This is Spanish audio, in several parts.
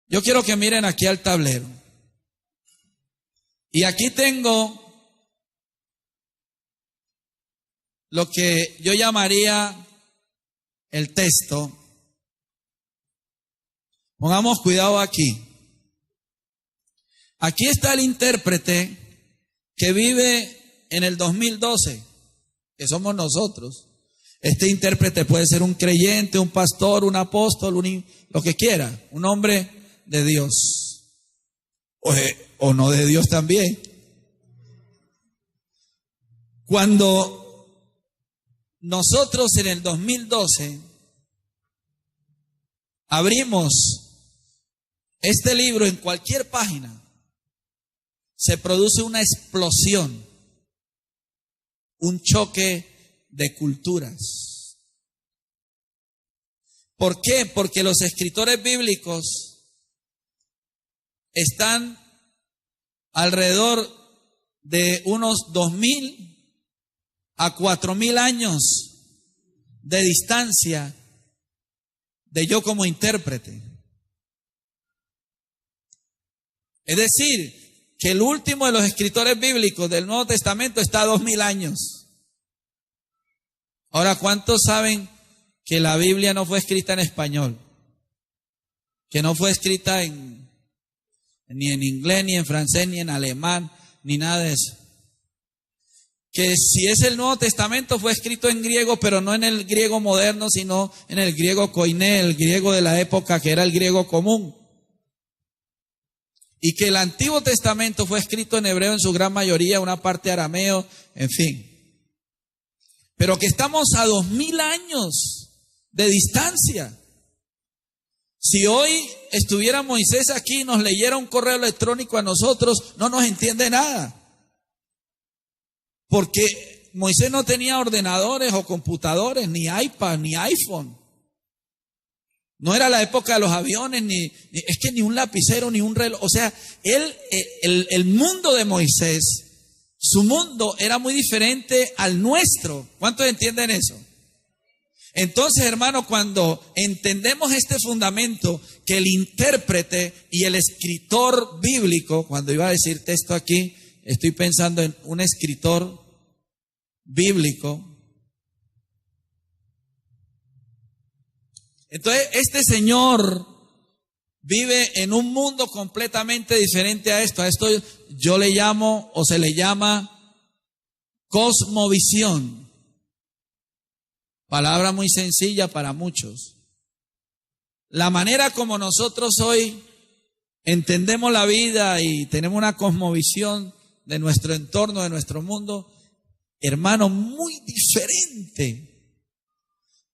Yo quiero que miren aquí al tablero. Y aquí tengo lo que yo llamaría el texto. Pongamos cuidado aquí. Aquí está el intérprete que vive en el 2012, que somos nosotros. Este intérprete puede ser un creyente, un pastor, un apóstol, lo que quiera, un hombre de Dios. O no de Dios también. Cuando nosotros en el 2012 abrimos este libro en cualquier página, se produce una explosión, un choque de culturas. ¿Por qué? Porque los escritores bíblicos están alrededor de unos 2000 a 4000 años de distancia de yo como intérprete. Es decir, que el último de los escritores bíblicos del Nuevo Testamento está a 2000 años. Ahora, ¿cuántos saben que la Biblia no fue escrita en español? Que no fue escrita ni en inglés, ni en francés, ni en alemán, ni nada de eso. Que si es el Nuevo Testamento fue escrito en griego, pero no en el griego moderno, sino en el griego koiné, el griego de la época que era el griego común. Y que el Antiguo Testamento fue escrito en hebreo en su gran mayoría, una parte arameo, en fin. Pero que estamos a 2000 años de distancia. Si hoy estuviera Moisés aquí y nos leyera un correo electrónico a nosotros, no nos entiende nada. Porque Moisés no tenía ordenadores o computadores, ni iPad, ni iPhone. No era la época de los aviones, es que ni un lapicero, ni un reloj. O sea, el mundo de Moisés, su mundo era muy diferente al nuestro. ¿Cuántos entienden eso? Entonces, hermano, cuando entendemos este fundamento, que el intérprete y el escritor bíblico, cuando iba a decir texto aquí, estoy pensando en un escritor bíblico. Entonces, este señor vive en un mundo completamente diferente a esto. A esto yo le llamo, o se le llama, cosmovisión. Palabra muy sencilla para muchos. La manera como nosotros hoy entendemos la vida y tenemos una cosmovisión de nuestro entorno, de nuestro mundo, hermano, muy diferente,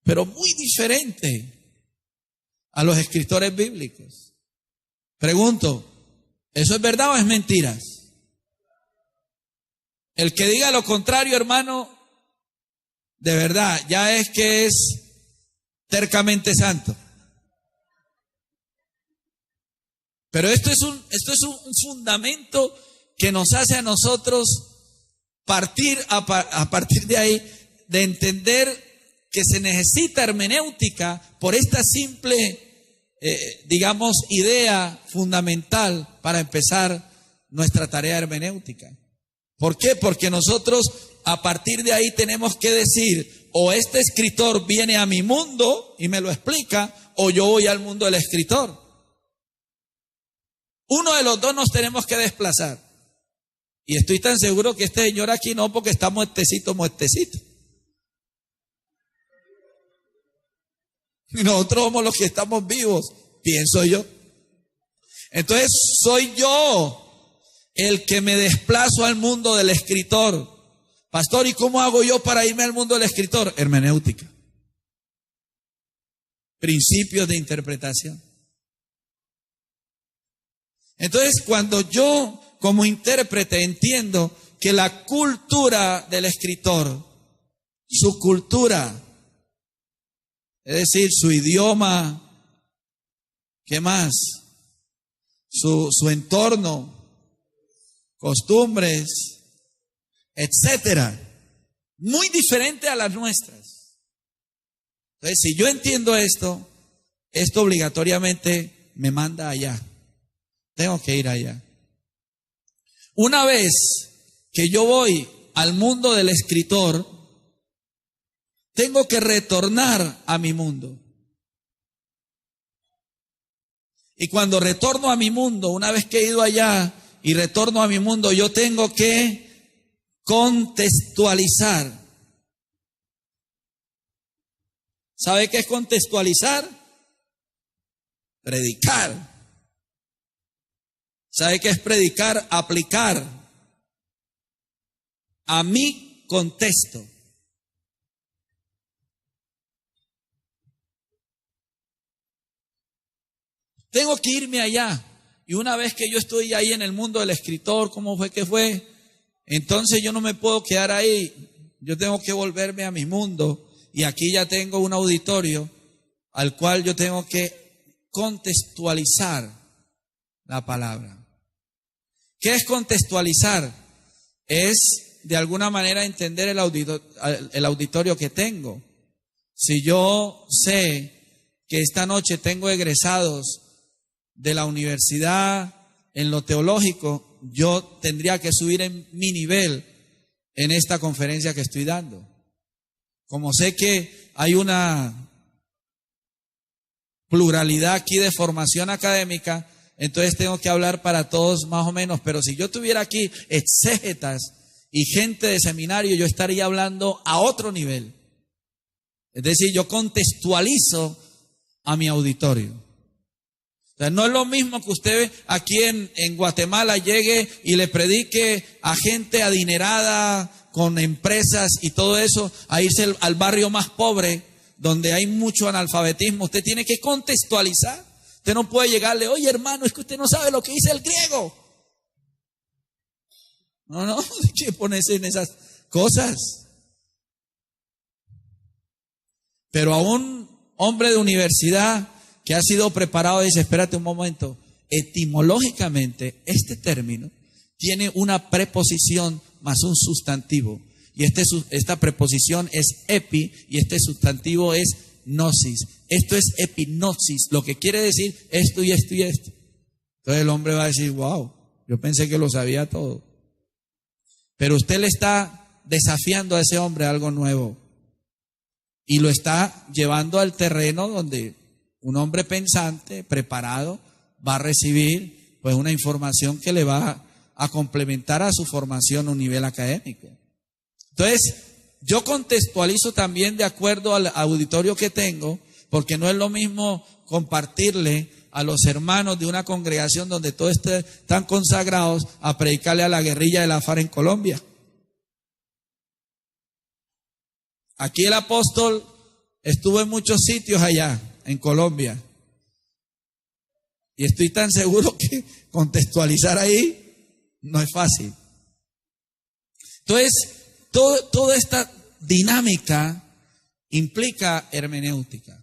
pero muy diferente a los escritores bíblicos. Pregunto, ¿eso es verdad o es mentiras? El que diga lo contrario, hermano, de verdad, ya es que es tercamente santo. Pero esto es un fundamento que nos hace a nosotros partir a partir de ahí, de entender que se necesita hermenéutica por esta simple, idea fundamental para empezar nuestra tarea hermenéutica. ¿Por qué? Porque nosotros a partir de ahí tenemos que decir, o este escritor viene a mi mundo y me lo explica, o yo voy al mundo del escritor. Uno de los dos nos tenemos que desplazar. Y estoy tan seguro que este señor aquí no, porque está muertecito. Y nosotros somos los que estamos vivos, pienso yo. Entonces soy yo el que me desplazo al mundo del escritor. Pastor, ¿y cómo hago yo para irme al mundo del escritor? Hermenéutica. Principios de interpretación. Entonces, cuando yo como intérprete entiendo que la cultura del escritor, su cultura, es decir, su idioma, ¿qué más? Su entorno, costumbres, etcétera, muy diferente a las nuestras. Entonces, si yo entiendo esto obligatoriamente me manda allá. Tengo que ir allá. Una vez que yo voy al mundo del escritor, tengo que retornar a mi mundo. Y cuando retorno a mi mundo, una vez que he ido allá y retorno a mi mundo, yo tengo que contextualizar. ¿Sabe qué es contextualizar? Predicar. ¿Sabe qué es predicar? Aplicar a mi contexto. Tengo que irme allá. Y una vez que yo estoy ahí en el mundo del escritor, ¿cómo fue que fue? Entonces yo no me puedo quedar ahí. Yo tengo que volverme a mi mundo. Y aquí ya tengo un auditorio al cual yo tengo que contextualizar la palabra. ¿Qué es contextualizar? Es de alguna manera entender el auditorio que tengo. Si yo sé que esta noche tengo egresados de la universidad en lo teológico, yo tendría que subir en mi nivel en esta conferencia que estoy dando. Como sé que hay una pluralidad aquí de formación académica, entonces tengo que hablar para todos más o menos, pero si yo tuviera aquí exégetas y gente de seminario, yo estaría hablando a otro nivel. Es decir, yo contextualizo a mi auditorio. O sea, no es lo mismo que usted aquí en Guatemala llegue y le predique a gente adinerada con empresas y todo eso, a irse al barrio más pobre donde hay mucho analfabetismo. Usted tiene que contextualizar. Usted no puede llegarle, oye hermano, es que usted no sabe lo que dice el griego. No, hay que ponerse en esas cosas. Pero a un hombre de universidad que ha sido preparado dice, espérate un momento, etimológicamente este término tiene una preposición más un sustantivo. Y esta preposición es epi y este sustantivo es gnosis. Esto es epignosis, lo que quiere decir esto y esto y esto. Entonces el hombre va a decir, wow, yo pensé que lo sabía todo. Pero usted le está desafiando a ese hombre algo nuevo. Y lo está llevando al terreno donde un hombre pensante, preparado, va a recibir pues una información que le va a complementar a su formación a un nivel académico. Entonces, yo contextualizo también de acuerdo al auditorio que tengo, porque no es lo mismo compartirle a los hermanos de una congregación donde todos están consagrados a predicarle a la guerrilla de la FARC en Colombia. Aquí el apóstol estuvo en muchos sitios allá en Colombia. Y estoy tan seguro que contextualizar ahí no es fácil. Entonces, toda esta dinámica implica hermenéutica.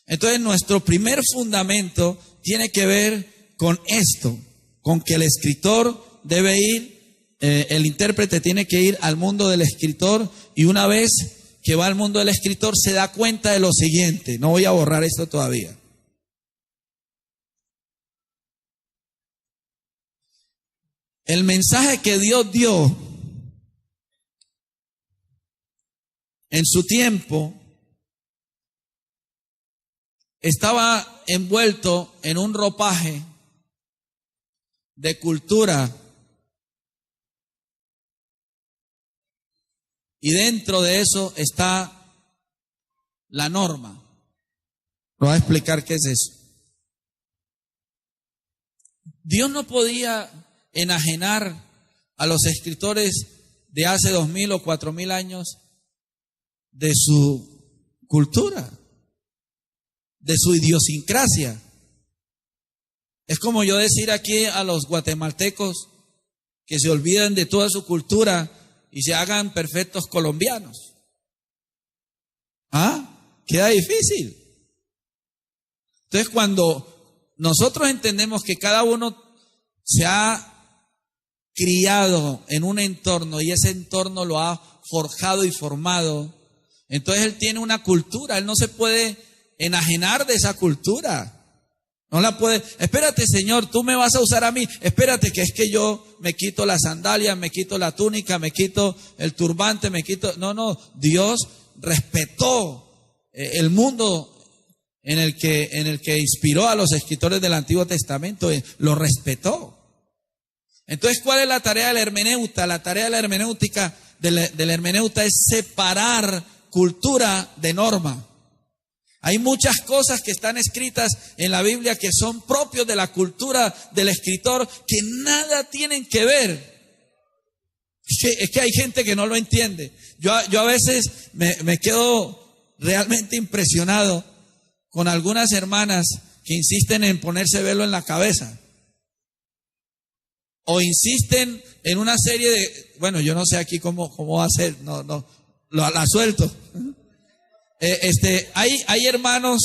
Entonces, nuestro primer fundamento tiene que ver con esto, con que el escritor debe ir, el intérprete tiene que ir al mundo del escritor, y una vez que va al mundo del escritor se da cuenta de lo siguiente. No voy a borrar esto todavía. El mensaje que Dios dio en su tiempo estaba envuelto en un ropaje de cultura, y dentro de eso está la norma. Lo voy a explicar qué es eso. Dios no podía enajenar a los escritores de hace 2000 o 4000 años de su cultura, de su idiosincrasia. Es como yo decir aquí a los guatemaltecos que se olviden de toda su cultura y se hagan perfectos colombianos. Queda difícil. Entonces, cuando nosotros entendemos que cada uno se ha criado en un entorno y ese entorno lo ha forjado y formado, entonces él tiene una cultura, él no se puede enajenar de esa cultura. No la puede. Espérate, Señor, tú me vas a usar a mí. Espérate, que es que yo me quito las sandalias, me quito la túnica, me quito el turbante, me quito. No, Dios respetó el mundo en el que inspiró a los escritores del Antiguo Testamento, lo respetó. Entonces, ¿cuál es la tarea del hermeneuta? La tarea de la hermenéutica, del hermeneuta, es separar cultura de norma. Hay muchas cosas que están escritas en la Biblia que son propios de la cultura del escritor, que nada tienen que ver. Es que hay gente que no lo entiende. Yo a veces me quedo realmente impresionado con algunas hermanas que insisten en ponerse velo en la cabeza. O insisten en una serie de, bueno, yo no sé aquí cómo va a ser, la suelto. Hay hermanos,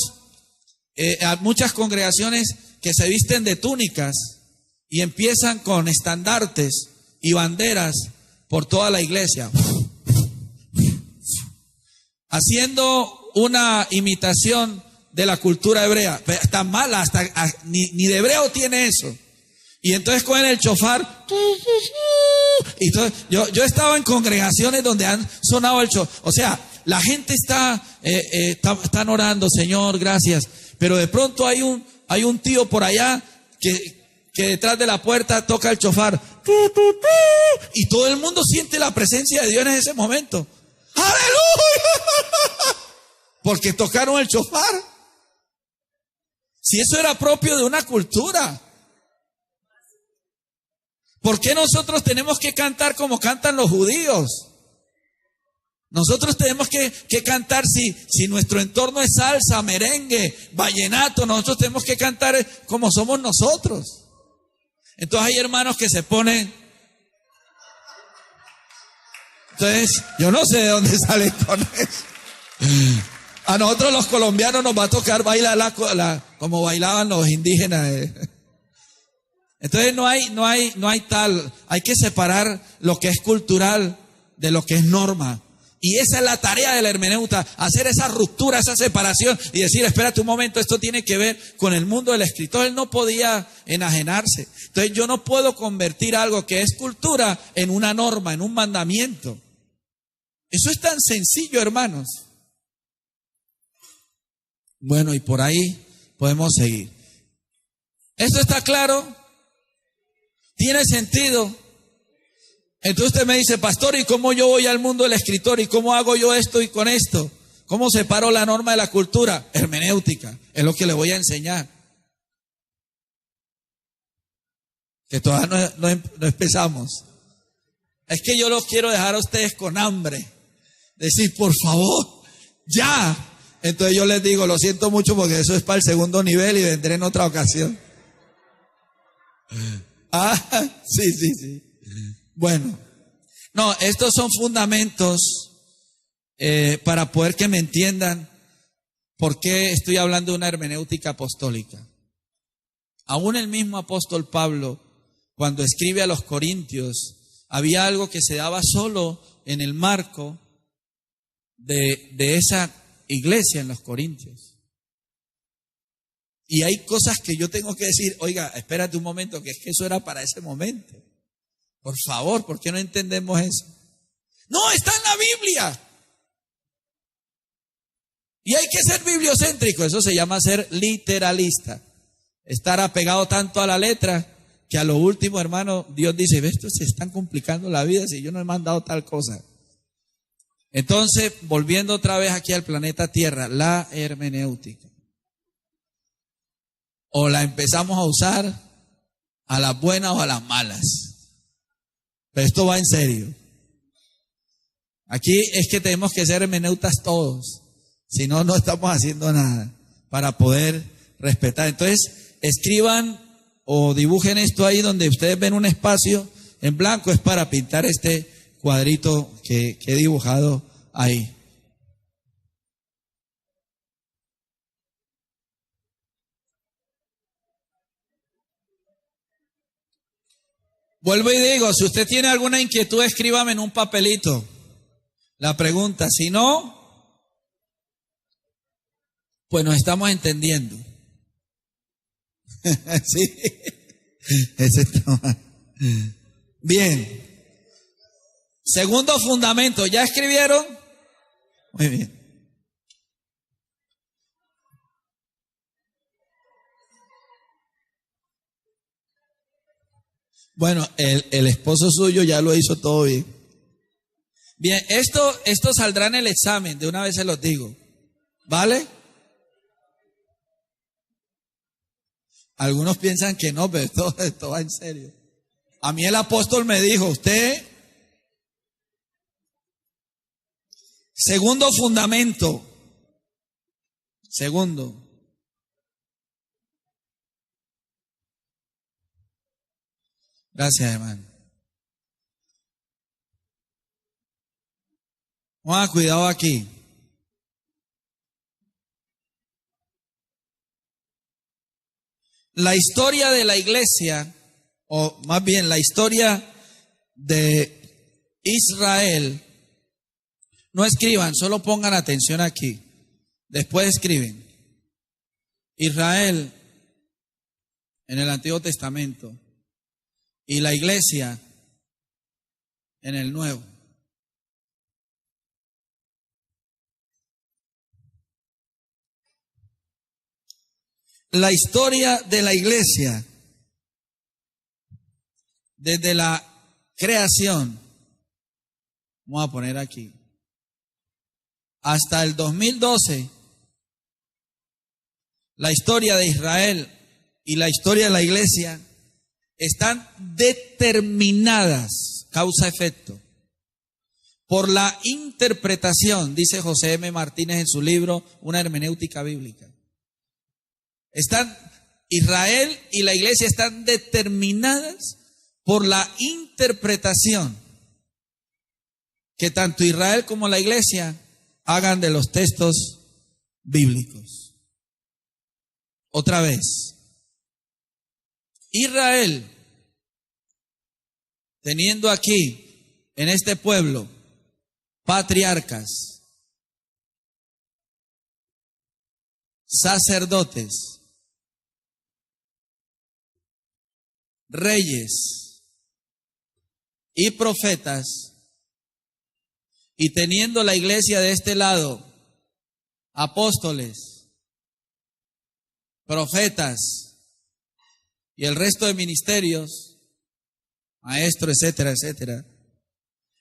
muchas congregaciones que se visten de túnicas y empiezan con estandartes y banderas por toda la iglesia, haciendo una imitación de la cultura hebrea. Está mala, ni de hebreo tiene eso. Y entonces cogen el chofar. Y entonces, yo he estado en congregaciones donde han sonado el chofar. O sea, la gente están orando, Señor, gracias. Pero de pronto hay un tío por allá que detrás de la puerta toca el chofar. Y todo el mundo siente la presencia de Dios en ese momento. ¡Aleluya! Porque tocaron el chofar. Si eso era propio de una cultura, ¿por qué nosotros tenemos que cantar como cantan los judíos? Nosotros tenemos que cantar, si nuestro entorno es salsa, merengue, vallenato, nosotros tenemos que cantar como somos nosotros. Entonces hay hermanos que se ponen. Entonces, yo no sé de dónde salen con eso. A nosotros los colombianos nos va a tocar bailar como bailaban los indígenas. Entonces no hay tal, hay que separar lo que es cultural de lo que es norma. Y esa es la tarea del hermeneuta, hacer esa ruptura, esa separación y decir, espérate un momento, esto tiene que ver con el mundo del escritor. Él no podía enajenarse. Entonces yo no puedo convertir algo que es cultura en una norma, en un mandamiento. Eso es tan sencillo, hermanos. Bueno, y por ahí podemos seguir. ¿Esto está claro? ¿Tiene sentido? Entonces usted me dice, pastor, ¿y cómo yo voy al mundo del escritor? ¿Y cómo hago yo esto y con esto? ¿Cómo separo la norma de la cultura? Hermenéutica, es lo que le voy a enseñar. Que todavía no empezamos. Es que yo los quiero dejar a ustedes con hambre. Decir, por favor, ya. Entonces yo les digo, lo siento mucho porque eso es para el segundo nivel y vendré en otra ocasión. Sí. Bueno, no, estos son fundamentos para poder que me entiendan por qué estoy hablando de una hermenéutica apostólica. Aún el mismo apóstol Pablo, cuando escribe a los Corintios, había algo que se daba solo en el marco de esa iglesia en los Corintios. Y hay cosas que yo tengo que decir, oiga, espérate un momento, que es que eso era para ese momento. Por favor, ¿por qué no entendemos eso? No, está en la Biblia. Y hay que ser bibliocéntrico, eso se llama ser literalista. Estar apegado tanto a la letra que a lo último, hermano, Dios dice, ¿ves? Esto se están complicando la vida si yo no he mandado tal cosa. Entonces, volviendo otra vez aquí al planeta Tierra, la hermenéutica. O la empezamos a usar a las buenas o a las malas. Pero esto va en serio. Aquí es que tenemos que ser hermeneutas todos. Si no, no estamos haciendo nada para poder respetar. Entonces, escriban o dibujen esto ahí donde ustedes ven un espacio en blanco. Es para pintar este cuadrito que he dibujado ahí. Vuelvo y digo, si usted tiene alguna inquietud, escríbame en un papelito la pregunta. Si no, pues nos estamos entendiendo. Sí, ese está mal. Bien. Segundo fundamento, ¿ya escribieron? Muy bien. Bueno, el esposo suyo ya lo hizo todo bien. Bien, esto saldrá en el examen, de una vez se los digo. ¿Vale? Algunos piensan que no, pero esto va en serio. A mí el apóstol me dijo, usted, segundo fundamento, gracias hermano. Cuidado aquí. La historia de la iglesia, o más bien la historia de Israel, no escriban, solo pongan atención aquí. Después escriben. Israel en el Antiguo Testamento y la iglesia en el Nuevo. La historia de la iglesia desde la creación, vamos a poner aquí, hasta el 2012, la historia de Israel y la historia de la iglesia están determinadas, causa-efecto, por la interpretación, dice José M. Martínez en su libro, Una hermenéutica bíblica. Israel y la iglesia están determinadas por la interpretación que tanto Israel como la iglesia hagan de los textos bíblicos. Otra vez, Israel, teniendo aquí en este pueblo patriarcas, sacerdotes, reyes y profetas, y teniendo la iglesia de este lado apóstoles, profetas y el resto de ministerios, maestros, etcétera, etcétera.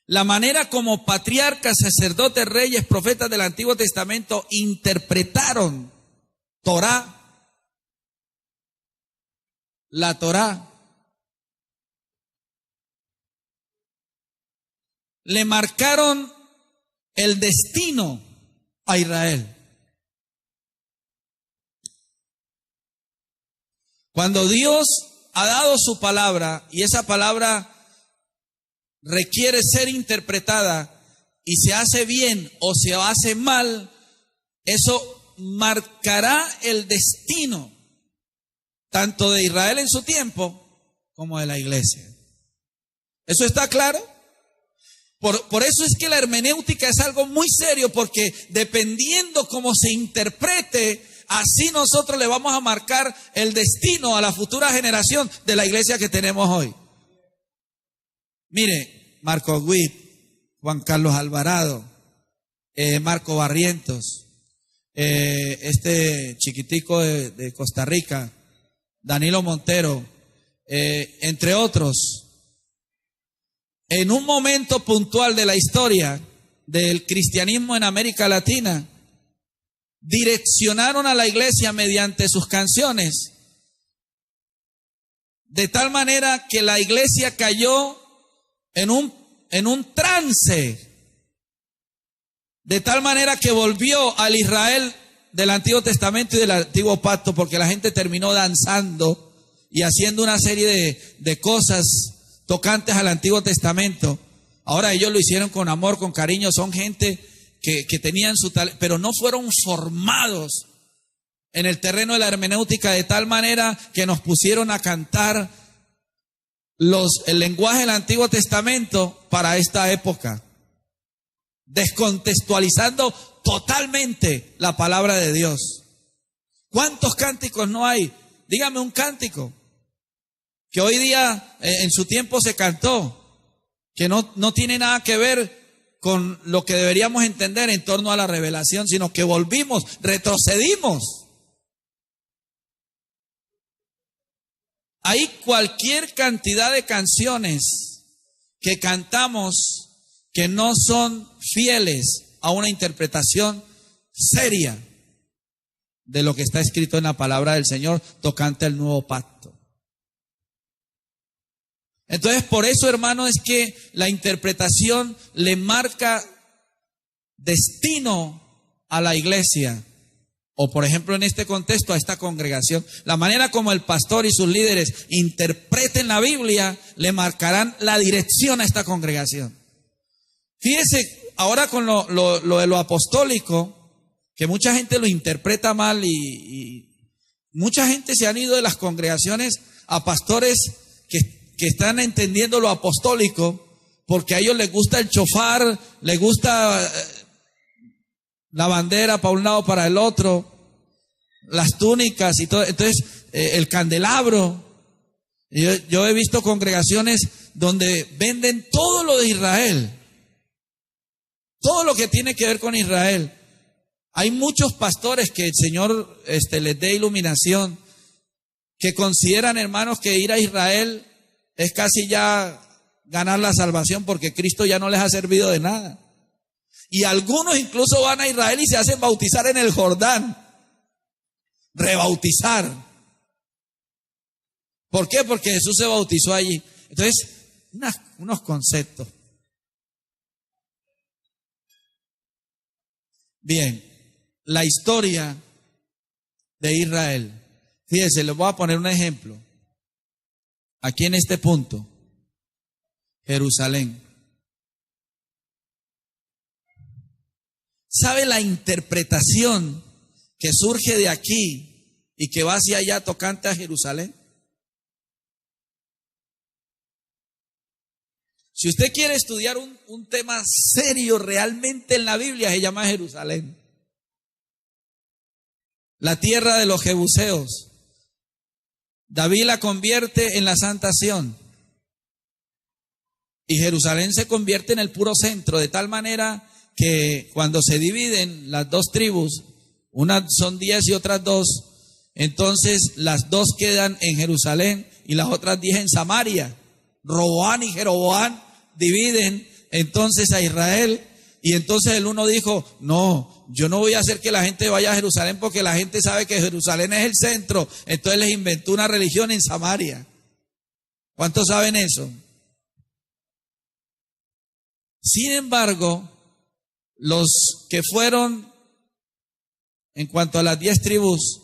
La manera como patriarcas, sacerdotes, reyes, profetas del Antiguo Testamento interpretaron la Torá, le marcaron el destino a Israel. Cuando Dios ha dado su palabra y esa palabra requiere ser interpretada y se hace bien o se hace mal, eso marcará el destino tanto de Israel en su tiempo como de la iglesia. ¿Eso está claro? Por eso es que la hermenéutica es algo muy serio, porque dependiendo cómo se interprete, así nosotros le vamos a marcar el destino a la futura generación de la iglesia que tenemos hoy. Mire, Marco Witt, Juan Carlos Alvarado, Marco Barrientos, este chiquitico de Costa Rica, Danilo Montero, entre otros. En un momento puntual de la historia del cristianismo en América Latina, direccionaron a la iglesia mediante sus canciones, de tal manera que la iglesia cayó en un trance, de tal manera que volvió al Israel del Antiguo Testamento y del Antiguo Pacto, porque la gente terminó danzando y haciendo una serie de cosas tocantes al Antiguo Testamento. Ahora ellos lo hicieron con amor, con cariño, son gente que tenían su talento, pero no fueron formados en el terreno de la hermenéutica de tal manera que nos pusieron a cantar el lenguaje del Antiguo Testamento para esta época, descontextualizando totalmente la palabra de Dios. ¿Cuántos cánticos no hay dígame un cántico que hoy día en su tiempo se cantó, que no tiene nada que ver con lo que deberíamos entender en torno a la revelación, sino que volvimos, retrocedimos. Hay cualquier cantidad de canciones que cantamos que no son fieles a una interpretación seria de lo que está escrito en la palabra del Señor tocante al nuevo pacto. Entonces, por eso, hermano, es que la interpretación le marca destino a la iglesia, o por ejemplo en este contexto a esta congregación. La manera como el pastor y sus líderes interpreten la Biblia le marcarán la dirección a esta congregación. Fíjese, ahora con lo de lo apostólico, que mucha gente lo interpreta mal y mucha gente se han ido de las congregaciones a pastores que están entendiendo lo apostólico porque a ellos les gusta el chofar, les gusta la bandera para un lado, para el otro, las túnicas y todo, entonces el candelabro. Yo he visto congregaciones donde venden todo lo de Israel, todo lo que tiene que ver con Israel. Hay muchos pastores que el Señor les dé iluminación, que consideran, hermanos, que ir a Israel es casi ya ganar la salvación porque Cristo ya no les ha servido de nada. Y algunos incluso van a Israel y se hacen bautizar en el Jordán, rebautizar. ¿Por qué? Porque Jesús se bautizó allí. Entonces, unos conceptos. Bien, la historia de Israel. Fíjense, les voy a poner un ejemplo. Aquí en este punto, Jerusalén. ¿Sabe la interpretación que surge de aquí y que va hacia allá tocante a Jerusalén? Si usted quiere estudiar un tema serio realmente en la Biblia, se llama Jerusalén. La tierra de los jebuseos. David la convierte en la Santa Sión. Y Jerusalén se convierte en el puro centro, de tal manera que cuando se dividen las dos tribus, unas son 10 y otras 2, entonces las 2 quedan en Jerusalén y las otras 10 en Samaria. Roboán y Jeroboán dividen entonces a Israel, y entonces el uno dijo: no, yo no voy a hacer que la gente vaya a Jerusalén porque la gente sabe que Jerusalén es el centro. Entonces les inventó una religión en Samaria. ¿Cuántos saben eso? Sin embargo, los que fueron, en cuanto a las 10 tribus,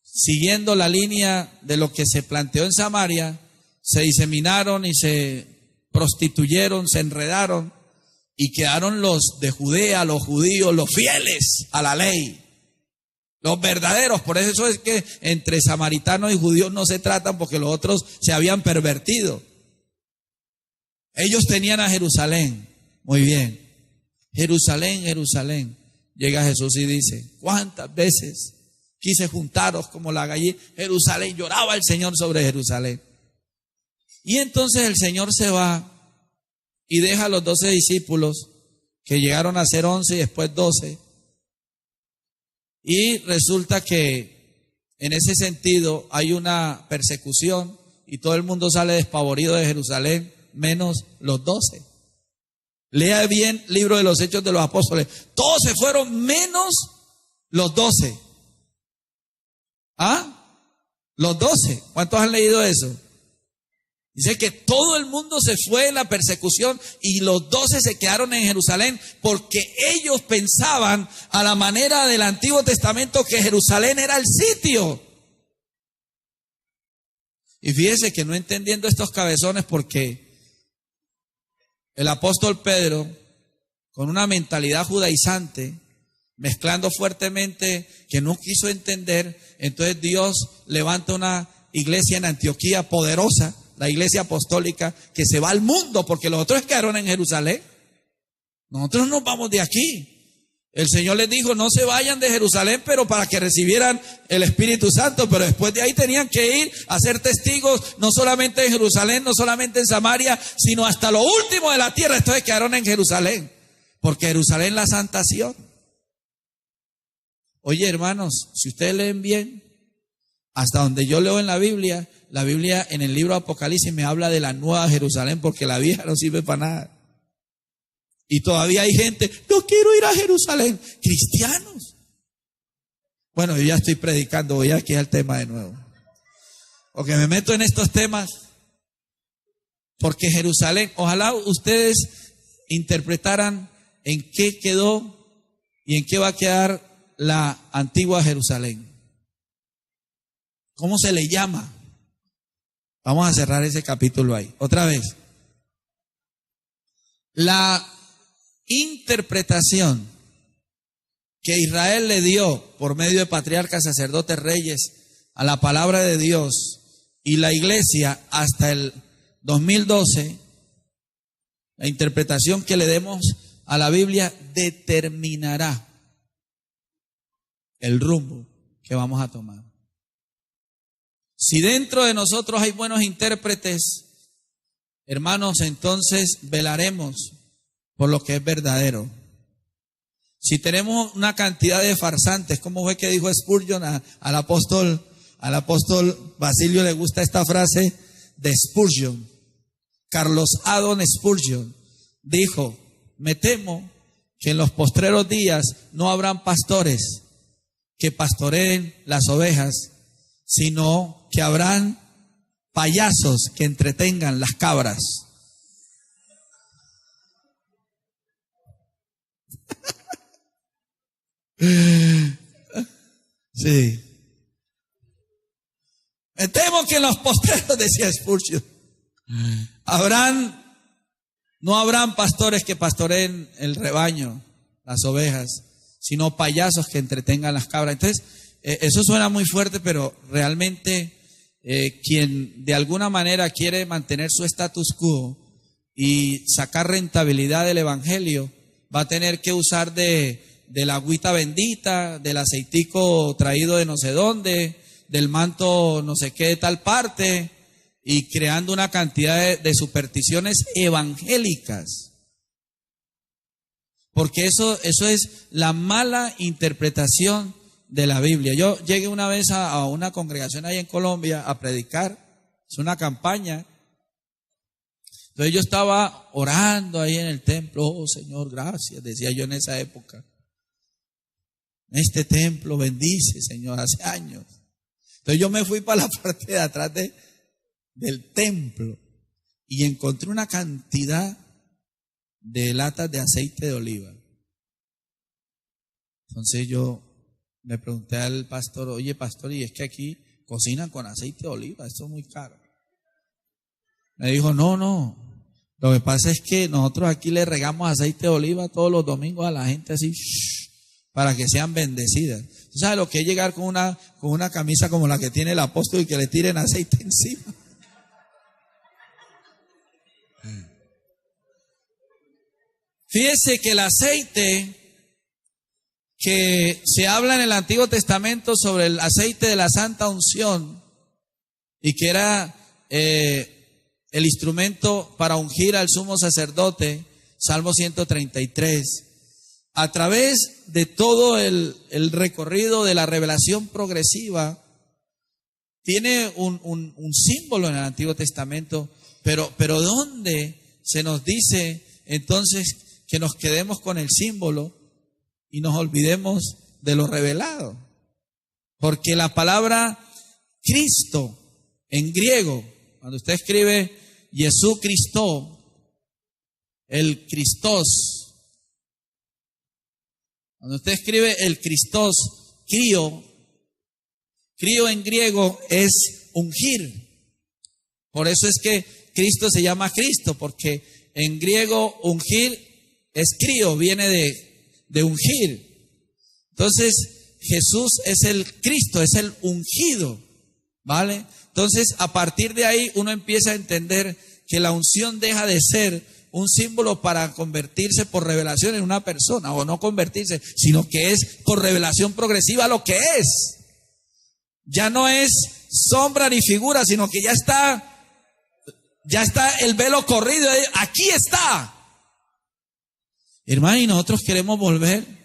siguiendo la línea de lo que se planteó en Samaria, se diseminaron y se prostituyeron, se enredaron, y quedaron los de Judea, los judíos, los fieles a la ley, los verdaderos. Por eso es que entre samaritanos y judíos no se tratan, porque los otros se habían pervertido. Ellos tenían a Jerusalén. Muy bien. Jerusalén, Jerusalén. Llega Jesús y dice: ¿cuántas veces quise juntaros como la gallina? Jerusalén, lloraba el Señor sobre Jerusalén. Y entonces el Señor se va y deja a los 12 discípulos, que llegaron a ser 11 y después 12. Y resulta que en ese sentido hay una persecución y todo el mundo sale despavorido de Jerusalén, menos los 12. Lea bien el libro de los Hechos de los Apóstoles. Todos se fueron menos los 12. ¿Ah? Los 12. ¿Cuántos han leído eso? Dice que todo el mundo se fue en la persecución y los 12 se quedaron en Jerusalén porque ellos pensaban a la manera del Antiguo Testamento que Jerusalén era el sitio. Y fíjese que no entendiendo estos cabezones, porque el apóstol Pedro, con una mentalidad judaizante, mezclando fuertemente, que no quiso entender, entonces Dios levanta una iglesia en Antioquía poderosa, la iglesia apostólica, que se va al mundo, porque los otros quedaron en Jerusalén. Nosotros nos vamos de aquí. El Señor les dijo, no se vayan de Jerusalén, pero para que recibieran el Espíritu Santo, pero después de ahí tenían que ir a ser testigos, no solamente en Jerusalén, no solamente en Samaria, sino hasta lo último de la tierra. Entonces quedaron en Jerusalén, porque Jerusalén es la Santa Sión. Oye, hermanos, si ustedes leen bien, hasta donde yo leo en la Biblia en el libro de Apocalipsis me habla de la nueva Jerusalén, porque la vieja no sirve para nada. Y todavía hay gente, no quiero ir a Jerusalén, cristianos. Bueno, yo ya estoy predicando, voy aquí al tema de nuevo. Porque me meto en estos temas, porque Jerusalén, ojalá ustedes interpretaran en qué quedó y en qué va a quedar la antigua Jerusalén. ¿Cómo se le llama? Vamos a cerrar ese capítulo ahí. Otra vez. La interpretación que Israel le dio por medio de patriarcas, sacerdotes, reyes a la palabra de Dios y la iglesia hasta el 2012, la interpretación que le demos a la Biblia determinará el rumbo que vamos a tomar. Si dentro de nosotros hay buenos intérpretes, hermanos, entonces velaremos por lo que es verdadero. Si tenemos una cantidad de farsantes, ¿cómo fue que dijo Spurgeon al apóstol Basilio? Le gusta esta frase de Spurgeon. Carlos Haddon Spurgeon dijo: me temo que en los postreros días no habrán pastores que pastoreen las ovejas, sino que habrán payasos que entretengan las cabras. Sí. Me temo que en los postreros, decía Spurgeon, no habrán pastores que pastoreen el rebaño, las ovejas, sino payasos que entretengan las cabras. Entonces, eso suena muy fuerte, pero realmente quien de alguna manera quiere mantener su status quo y sacar rentabilidad del evangelio va a tener que usar de la agüita bendita, del aceitico traído de no sé dónde, del manto no sé qué de tal parte, y creando una cantidad de supersticiones evangélicas. Porque eso es la mala interpretación de la Biblia. Yo llegué una vez a una congregación ahí en Colombia a predicar, es una campaña. Entonces yo estaba orando ahí en el templo, oh Señor, gracias, decía yo en esa época. Este templo bendice, Señor, hace años. Entonces yo me fui para la parte de atrás del templo y encontré una cantidad de latas de aceite de oliva. Entonces yo le pregunté al pastor, oye pastor, y es que aquí cocinan con aceite de oliva, esto es muy caro. Me dijo, no, lo que pasa es que nosotros aquí le regamos aceite de oliva todos los domingos a la gente así, para que sean bendecidas. ¿Tú sabes lo que es llegar con una camisa como la que tiene el apóstol y que le tiren aceite encima? Fíjese que el aceite que se habla en el Antiguo Testamento sobre el aceite de la santa unción y que era el instrumento para ungir al sumo sacerdote, Salmo 133, a través de todo el recorrido de la revelación progresiva, tiene un símbolo en el Antiguo Testamento, pero ¿dónde se nos dice entonces que nos quedemos con el símbolo y nos olvidemos de lo revelado? Porque la palabra Cristo en griego, cuando usted escribe Jesucristo, el Christos, cuando usted escribe el Christos, crío en griego es ungir. Por eso es que Cristo se llama Cristo, porque en griego ungir es crío, viene de ungir. Entonces Jesús es el Cristo, es el ungido, ¿vale? Entonces a partir de ahí uno empieza a entender que la unción deja de ser un símbolo para convertirse por revelación en una persona, o no convertirse, sino que es por revelación progresiva lo que es. Ya no es sombra ni figura, sino que ya está el velo corrido, aquí está. Hermano, y nosotros queremos volver